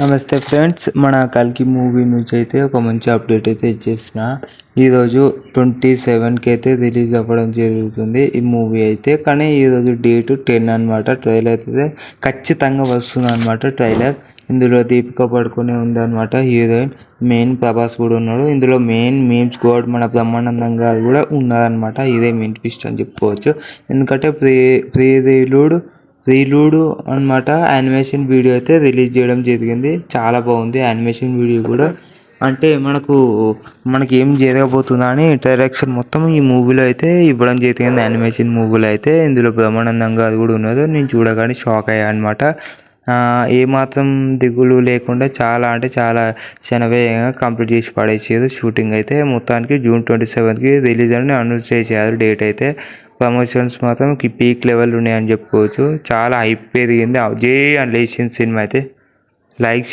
నమస్తే ఫ్రెండ్స్, మన కల్కి మూవీ నుంచి అయితే ఒక మంచి అప్డేట్ అయితే ఇచ్చేసిన. ఈరోజు 27కి అయితే రిలీజ్ అవ్వడం జరుగుతుంది ఈ మూవీ అయితే. కానీ ఈరోజు డేట్ 10 అనమాట. ట్రైలర్ అయితే ఖచ్చితంగా వస్తుంది అనమాట ట్రైలర్. ఇందులో దీపిక పడుకునే ఉందన్నమాట హీరోయిన్. మెయిన్ ప్రభాస్ కూడా ఉన్నాడు ఇందులో. మెయిన్ మీమ్స్ గోడ్ మన బ్రహ్మానందం గారు కూడా ఉన్నారనమాట. ఇదే మెయిన్ ట్విస్ట్ అని చెప్పుకోవచ్చు. ఎందుకంటే ప్రీలూడ్ అనమాట యానిమేషన్ వీడియో అయితే రిలీజ్ చేయడం జరిగింది. చాలా బాగుంది యానిమేషన్ వీడియో కూడా. అంటే మనకి ఏం జరగబోతుందా అని డైరెక్షన్ మొత్తం ఈ మూవీలో అయితే ఇవ్వడం జరిగింది. యానిమేషన్ మూవీలో అయితే ఇందులో బ్రహ్మానందం గారు కూడా ఉన్నారు. నేను చూడగానే షాక్ అయ్యా అనమాట. ఏమాత్రం దిగులు లేకుండా చాలా అంటే చాలా శనవేగంగా కంప్లీట్ చేసి పడేసారు షూటింగ్ అయితే. మొత్తానికి జూన్ 27కి రిలీజ్ అని అనౌన్స్ చేశారు డేట్ అయితే. ప్రమోషన్స్ మాత్రం పీక్ లెవెల్ ఉన్నాయని చెప్పుకోవచ్చు. చాలా హైప్ పెరిగింది. జై అండ్ లేషన్ సినిమా అయితే. లైక్